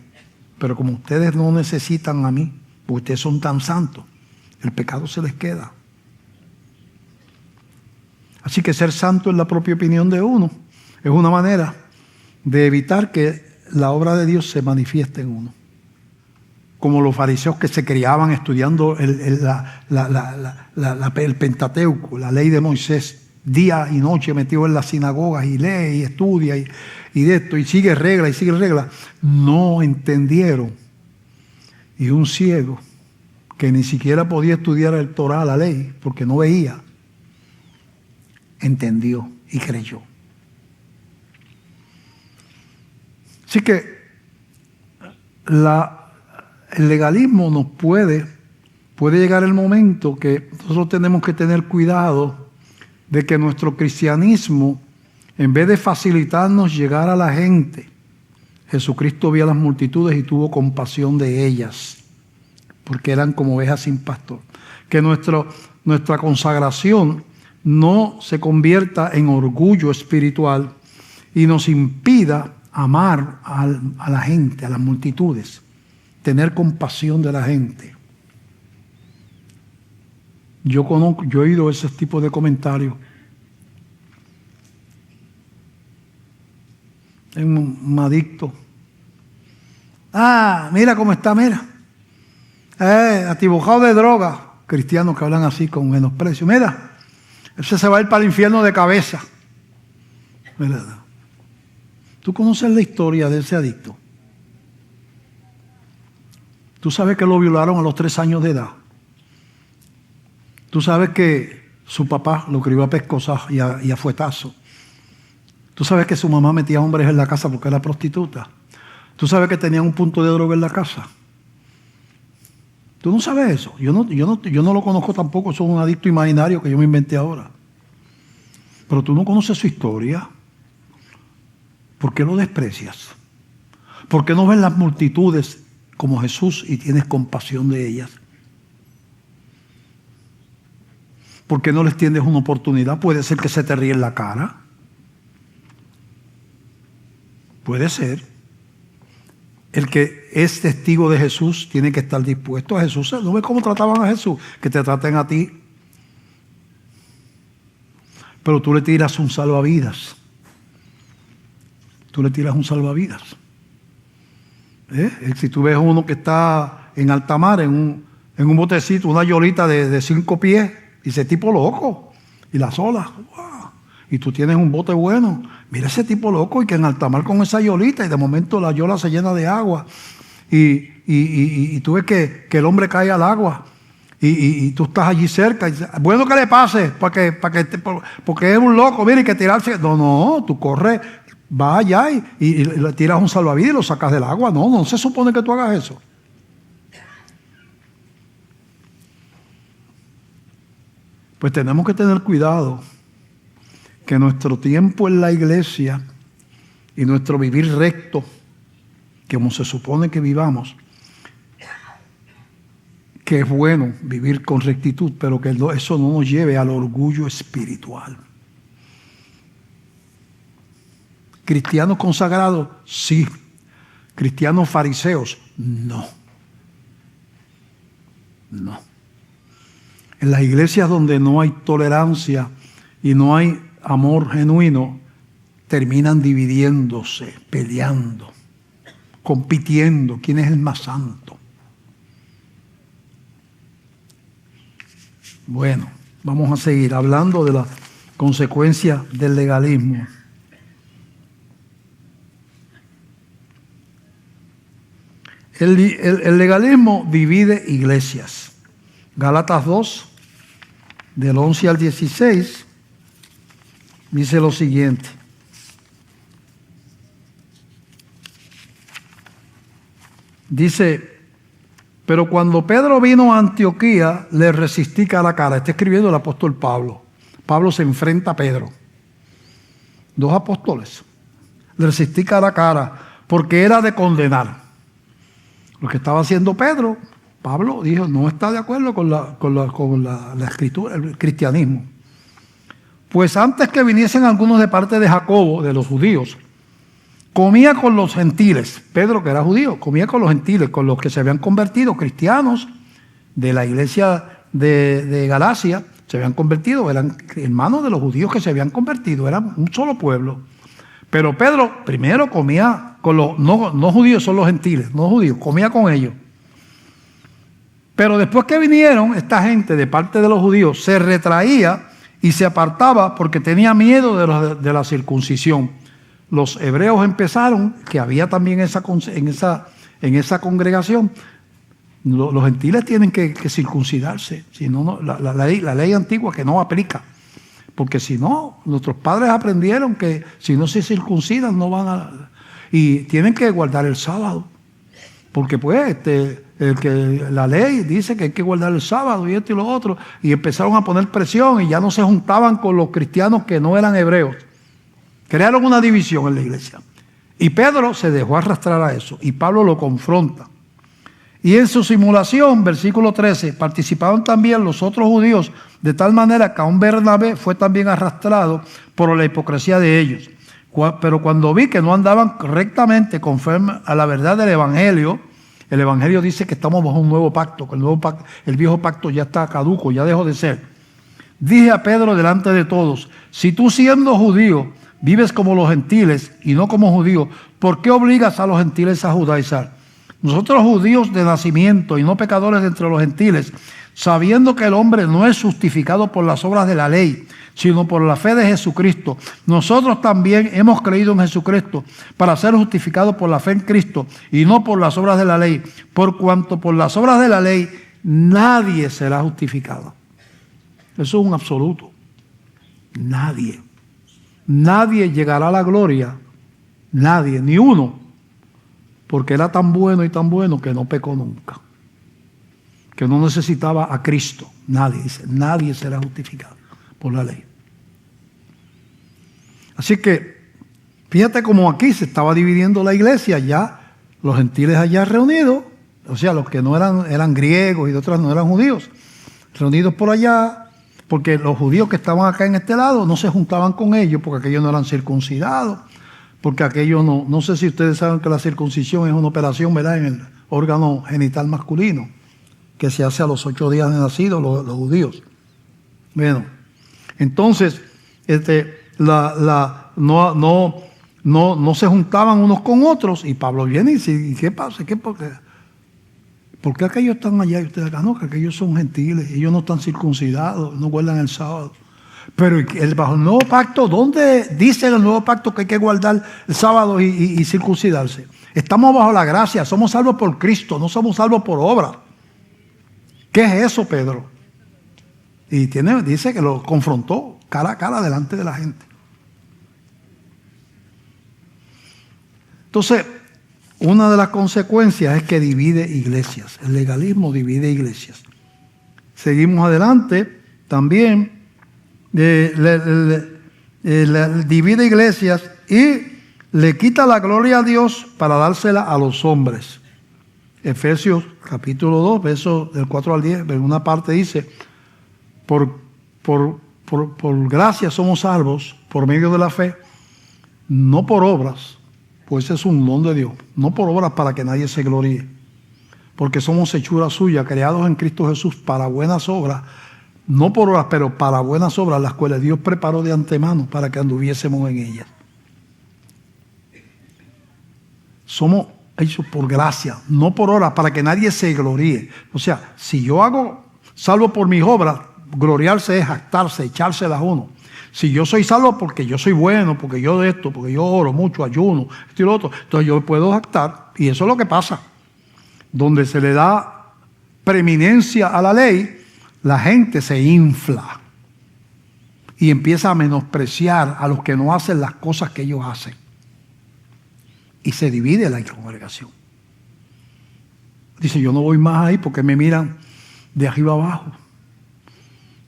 Pero como ustedes no necesitan a mí, porque ustedes son tan santos, el pecado se les queda. Así que ser santo en la propia opinión de uno es una manera de evitar que la obra de Dios se manifieste en uno. Como los fariseos que se criaban estudiando el Pentateuco, la ley de Moisés, día y noche metido en las sinagogas y lee y estudia y de esto, y sigue regla, no entendieron. Y un ciego que ni siquiera podía estudiar el Torá, la ley, porque no veía, entendió y creyó. Así que el legalismo nos puede llegar el momento que nosotros tenemos que tener cuidado de que nuestro cristianismo, en vez de facilitarnos llegar a la gente, Jesucristo vio a las multitudes y tuvo compasión de ellas, porque eran como ovejas sin pastor. Que nuestra consagración no se convierta en orgullo espiritual y nos impida amar a la gente, a las multitudes, tener compasión de la gente. Yo he oído ese tipo de comentarios. Es un adicto. Mira cómo está, mira. Atibujado de droga. Cristianos que hablan así con menosprecio. Mira, ese se va a ir para el infierno de cabeza. ¿Verdad? ¿Tú conoces la historia de ese adicto? Tú sabes que lo violaron a los 3 años de edad. Tú sabes que su papá lo crió a pescozas y a fuetazos. Tú sabes que su mamá metía hombres en la casa porque era prostituta. Tú sabes que tenía un punto de droga en la casa. Tú no sabes eso. Yo no lo conozco tampoco. Eso es un adicto imaginario que yo me inventé ahora. Pero tú no conoces su historia. ¿Por qué lo desprecias? ¿Por qué no ves las multitudes como Jesús y tienes compasión de ellas? ¿Por qué no les tienes una oportunidad? Puede ser que se te ríe en la cara. Puede ser. El que es testigo de Jesús tiene que estar dispuesto a Jesús. ¿No ves cómo trataban a Jesús? Que te traten a ti. Pero tú le tiras un salvavidas. Tú le tiras un salvavidas. Si tú ves a uno que está en alta mar, en un botecito, una yolita de 5 pies, y ese tipo loco, y las olas, wow, y tú tienes un bote bueno, mira ese tipo loco, y que en alta mar con esa yolita, y de momento la yola se llena de agua, y tú ves que el hombre cae al agua, y tú estás allí cerca, y dices, bueno que le pase, porque es un loco, mira, hay que tirarse. No, tú corres, vas allá y le tiras un salvavidas y lo sacas del agua. No se supone que tú hagas eso. Pues tenemos que tener cuidado que nuestro tiempo en la iglesia y nuestro vivir recto, como se supone que vivamos, que es bueno vivir con rectitud, pero que eso no nos lleve al orgullo espiritual. ¿Cristianos consagrados? Sí. cristianos fariseos. No. En las iglesias donde no hay tolerancia y no hay amor genuino, terminan dividiéndose, peleando, compitiendo. ¿Quién es el más santo? Bueno, vamos a seguir hablando de las consecuencias del legalismo. El legalismo divide iglesias. Gálatas 2, del 11 al 16, dice lo siguiente. Dice, pero cuando Pedro vino a Antioquía, le resistí cara a cara. Está escribiendo el apóstol Pablo. Pablo se enfrenta a Pedro. Dos apóstoles. Le resistí cara a cara, porque era de condenar. Lo que estaba haciendo Pedro, Pablo dijo, no está de acuerdo con la escritura, el cristianismo. Pues antes que viniesen algunos de parte de Jacobo, de los judíos, comía con los gentiles. Pedro, que era judío, comía con los gentiles, con los que se habían convertido, cristianos de la iglesia de Galacia, se habían convertido, eran hermanos de los judíos que se habían convertido, eran un solo pueblo. Pero Pedro primero comía con los no judíos, son los gentiles, no judíos, comía con ellos. Pero después que vinieron esta gente de parte de los judíos, se retraía y se apartaba porque tenía miedo de la circuncisión. Los hebreos empezaron, que había también en esa congregación, los gentiles tienen que circuncidarse, si no, la ley antigua que no aplica. Porque si no, nuestros padres aprendieron que si no se circuncidan no van a... Y tienen que guardar el sábado. Porque pues la ley dice que hay que guardar el sábado y esto y lo otro. Y empezaron a poner presión y ya no se juntaban con los cristianos que no eran hebreos. Crearon una división en la iglesia. Y Pedro se dejó arrastrar a eso. Y Pablo lo confronta. Y en su simulación, versículo 13, participaron también los otros judíos, de tal manera que aun Bernabé fue también arrastrado por la hipocresía de ellos. Pero cuando vi que no andaban rectamente conforme a la verdad del Evangelio, el Evangelio dice que estamos bajo un nuevo pacto, que el viejo pacto ya está caduco, ya dejó de ser. Dije a Pedro delante de todos, si tú siendo judío vives como los gentiles y no como judíos, ¿por qué obligas a los gentiles a judaizar? Nosotros judíos de nacimiento y no pecadores de entre los gentiles, sabiendo que el hombre no es justificado por las obras de la ley, sino por la fe de Jesucristo, nosotros también hemos creído en Jesucristo para ser justificados por la fe en Cristo y no por las obras de la ley, por cuanto por las obras de la ley nadie será justificado. Eso es un absoluto. Nadie. Nadie llegará a la gloria. Nadie, ni uno. Porque era tan bueno y tan bueno que no pecó nunca. Que no necesitaba a Cristo. Nadie, dice, nadie será justificado por la ley. Así que, fíjate cómo aquí se estaba dividiendo la iglesia, ya los gentiles allá reunidos, o sea, los que no eran griegos y de otras no eran judíos, reunidos por allá, porque los judíos que estaban acá en este lado no se juntaban con ellos, porque aquellos no eran circuncidados. Porque aquello no sé si ustedes saben que la circuncisión es una operación, ¿verdad?, en el órgano genital masculino, que se hace a los 8 días de nacido los judíos. Bueno, entonces, no se juntaban unos con otros, y Pablo viene y dice, ¿y qué pasa? ¿Por qué aquellos están allá y ustedes acá? No, que aquellos son gentiles, ellos no están circuncidados, no guardan el sábado. Pero bajo el nuevo pacto, ¿dónde dice el nuevo pacto que hay que guardar el sábado y circuncidarse? Estamos bajo la gracia, somos salvos por Cristo, no somos salvos por obra. ¿Qué es eso, Pedro? Y dice que lo confrontó cara a cara delante de la gente. Entonces, una de las consecuencias es que divide iglesias. El legalismo divide iglesias. Seguimos adelante. También divide iglesias y le quita la gloria a Dios para dársela a los hombres. Efesios capítulo 2, versos del 4 al 10, en una parte dice, por gracia somos salvos por medio de la fe, no por obras. Pues ese es un don de Dios, no por obras para que nadie se gloríe, porque somos hechura suya, creados en Cristo Jesús para buenas obras, no por obras, pero para buenas obras, las cuales Dios preparó de antemano para que anduviésemos en ellas. Somos hechos por gracia, no por obras, para que nadie se gloríe. O sea, si yo hago salvo por mis obras, gloriarse es jactarse, echárselas a uno. Si yo soy salvo porque yo soy bueno, porque yo de esto, porque yo oro mucho, ayuno, esto y lo otro, entonces yo puedo jactar. Y eso es lo que pasa. Donde se le da preeminencia a la ley, la gente se infla y empieza a menospreciar a los que no hacen las cosas que ellos hacen. Y se divide la congregación. Dice, yo no voy más ahí porque me miran de arriba abajo.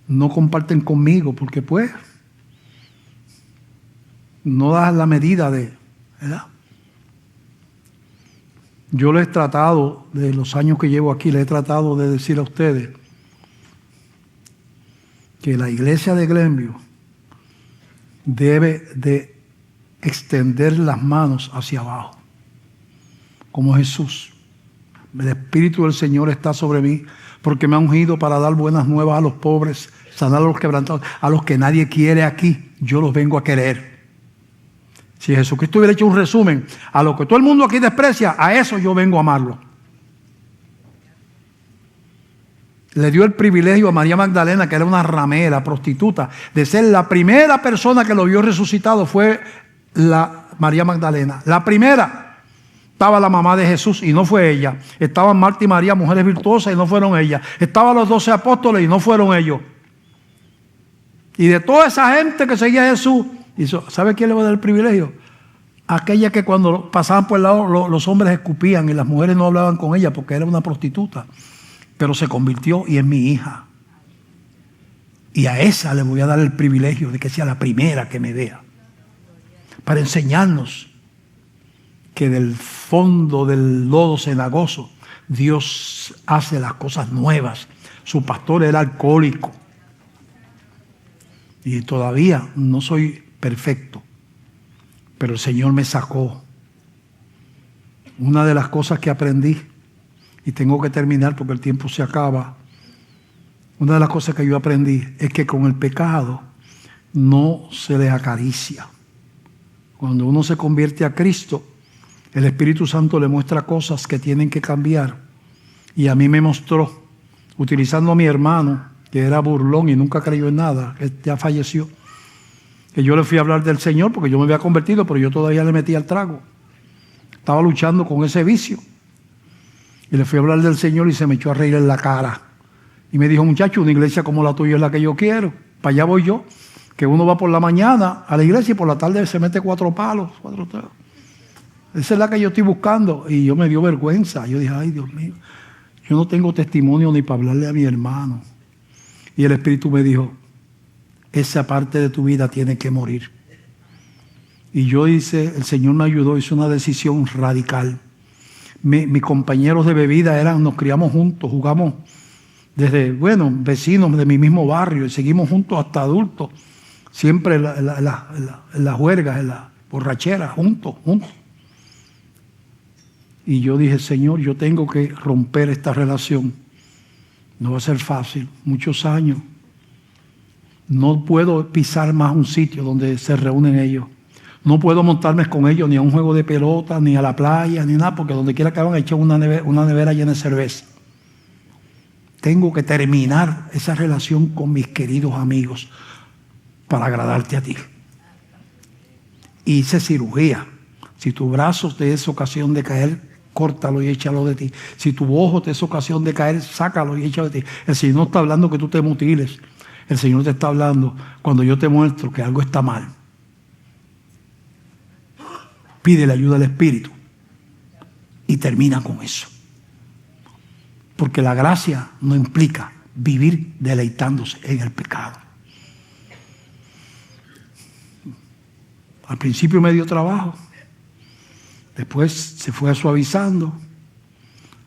No comparten conmigo porque pues no das la medida de, ¿verdad? Yo les he tratado, de los años que llevo aquí, les he tratado de decir a ustedes que la iglesia de Glenview debe de extender las manos hacia abajo, como Jesús. El Espíritu del Señor está sobre mí, porque me ha ungido para dar buenas nuevas a los pobres, sanar a los quebrantados, a los que nadie quiere aquí, yo los vengo a querer. Si Jesucristo hubiera hecho un resumen, a lo que todo el mundo aquí desprecia, a eso yo vengo a amarlo. Le dio el privilegio a María Magdalena, que era una ramera, prostituta, de ser la primera persona que lo vio resucitado, fue la María Magdalena. La primera. Estaba la mamá de Jesús y no fue ella. Estaban Marta y María, mujeres virtuosas, y no fueron ellas. Estaban los 12 apóstoles y no fueron ellos. Y de toda esa gente que seguía a Jesús, ¿sabe quién le va a dar el privilegio? Aquella que cuando pasaban por el lado los hombres escupían y las mujeres no hablaban con ella porque era una prostituta. Pero se convirtió y es mi hija. Y a esa le voy a dar el privilegio de que sea la primera que me vea. Para enseñarnos que del fondo del lodo cenagoso Dios hace las cosas nuevas. Su pastor era alcohólico. Y todavía no soy perfecto. Pero el Señor me sacó. Una de las cosas que aprendí, y tengo que terminar porque el tiempo se acaba. Una de las cosas que yo aprendí es que con el pecado no se le acaricia. Cuando uno se convierte a Cristo, el Espíritu Santo le muestra cosas que tienen que cambiar. Y a mí me mostró, utilizando a mi hermano, que era burlón y nunca creyó en nada, que ya falleció, que yo le fui a hablar del Señor porque yo me había convertido, pero yo todavía le metía el trago. Estaba luchando con ese vicio. Y le fui a hablar del Señor y se me echó a reír en la cara. Y me dijo, muchacho, una iglesia como la tuya es la que yo quiero. Para allá voy yo, que uno va por la mañana a la iglesia y por la tarde se mete 4 palos. Esa es la que yo estoy buscando. Y yo me dio vergüenza. Yo dije, ay, Dios mío, yo no tengo testimonio ni para hablarle a mi hermano. Y el Espíritu me dijo, esa parte de tu vida tiene que morir. Y yo hice, el Señor me ayudó, hice una decisión radical. Mis compañeros de bebida nos criamos juntos, jugamos desde, vecinos de mi mismo barrio y seguimos juntos hasta adultos. Siempre en las juergas, en las borracheras, juntos. Y yo dije, Señor, yo tengo que romper esta relación. No va a ser fácil, muchos años. No puedo pisar más un sitio donde se reúnen ellos. No puedo montarme con ellos ni a un juego de pelota, ni a la playa, ni nada, porque donde quiera que van a echar una nevera llena de cerveza. Tengo que terminar esa relación con mis queridos amigos para agradarte a ti. Hice cirugía. Si tu brazo te es ocasión de caer, córtalo y échalo de ti. Si tu ojo te es ocasión de caer, sácalo y échalo de ti. El Señor no está hablando que tú te mutiles. El Señor te está hablando cuando yo te muestro que algo está mal. Pide la ayuda del Espíritu y termina con eso. Porque la gracia no implica vivir deleitándose en el pecado. Al principio me dio trabajo, después se fue suavizando,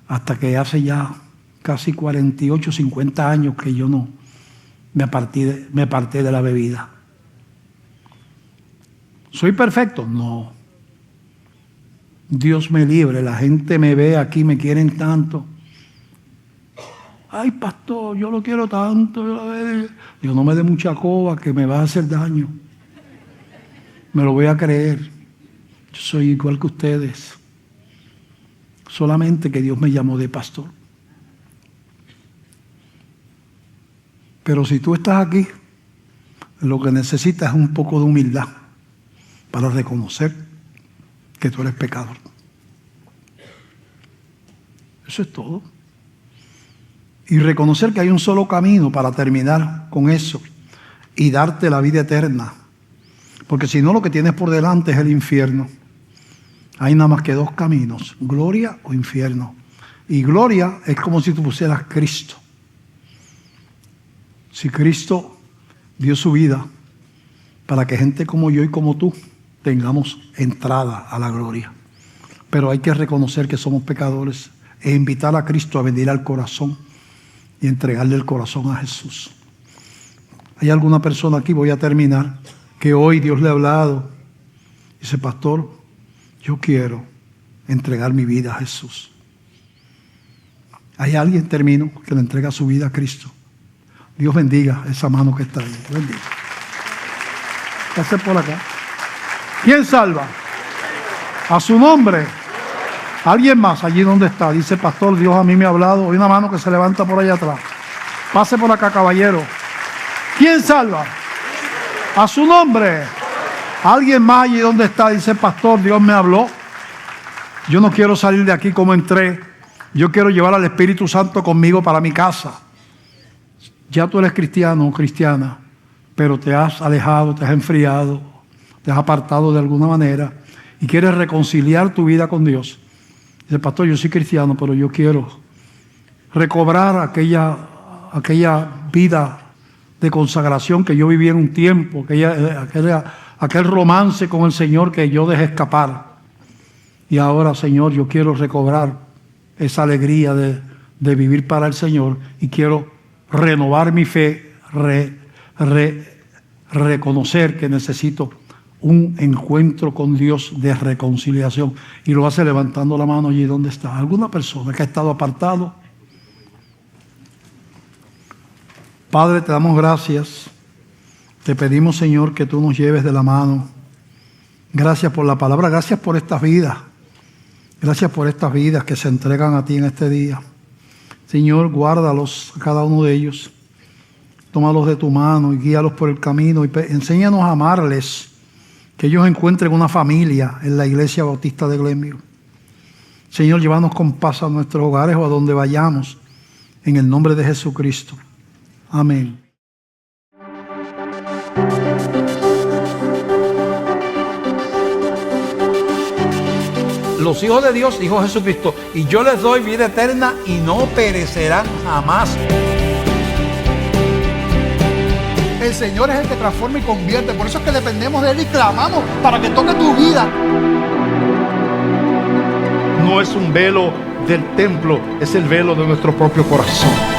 hasta que hace ya casi 48, 50 años que yo no me aparté de la bebida. ¿Soy perfecto? No. Dios me libre, la gente me ve aquí, me quieren tanto. Ay, pastor, yo lo quiero tanto. Dios, no me dé mucha coba que me va a hacer daño. Me lo voy a creer. Yo soy igual que ustedes. Solamente que Dios me llamó de pastor. Pero si tú estás aquí, lo que necesitas es un poco de humildad para reconocer que tú eres pecador. Eso es todo. Y reconocer que hay un solo camino para terminar con eso y darte la vida eterna. Porque si no, lo que tienes por delante es el infierno. Hay nada más que dos caminos, gloria o infierno. Y gloria es como si tú pusieras Cristo. Si Cristo dio su vida para que gente como yo y como tú tengamos entrada a la gloria. Pero hay que reconocer que somos pecadores e invitar a Cristo a venir al corazón y entregarle el corazón a Jesús. ¿Hay alguna persona aquí, voy a terminar, que hoy Dios le ha hablado? Dice, pastor, yo quiero entregar mi vida a Jesús. ¿Hay alguien, termino, que le entrega su vida a Cristo? Dios bendiga esa mano que está ahí. Bendiga. Pase por acá. ¿Quién salva? A su nombre. Alguien más allí donde está. Dice, pastor, Dios a mí me ha hablado. Hay una mano que se levanta por allá atrás. Pase por acá, caballero. ¿Quién salva? A su nombre. Alguien más allí donde está. Dice, pastor, Dios me habló. Yo no quiero salir de aquí como entré. Yo quiero llevar al Espíritu Santo conmigo para mi casa. Ya tú eres cristiano o cristiana, pero te has alejado, te has enfriado, te has apartado de alguna manera y quieres reconciliar tu vida con Dios. Dice, pastor, yo soy cristiano, pero yo quiero recobrar aquella vida de consagración que yo viví en un tiempo, aquel romance con el Señor que yo dejé escapar. Y ahora, Señor, yo quiero recobrar esa alegría de vivir para el Señor y quiero renovar mi fe, reconocer que necesito un encuentro con Dios de reconciliación. Y lo hace levantando la mano allí donde está. ¿Alguna persona que ha estado apartado? Padre, te damos gracias. Te pedimos, Señor, que tú nos lleves de la mano. Gracias por la palabra, gracias por estas vidas. Gracias por estas vidas que se entregan a ti en este día. Señor, guárdalos a cada uno de ellos. Tómalos de tu mano y guíalos por el camino. Y enséñanos a amarles. Que ellos encuentren una familia en la Iglesia Bautista de Glenview. Señor, llévanos con paz a nuestros hogares o a donde vayamos. En el nombre de Jesucristo. Amén. Los hijos de Dios, dijo Jesucristo, y yo les doy vida eterna y no perecerán jamás. El Señor es el que transforma y convierte. Por eso es que dependemos de Él y clamamos para que toque tu vida. No es un velo del templo, es el velo de nuestro propio corazón.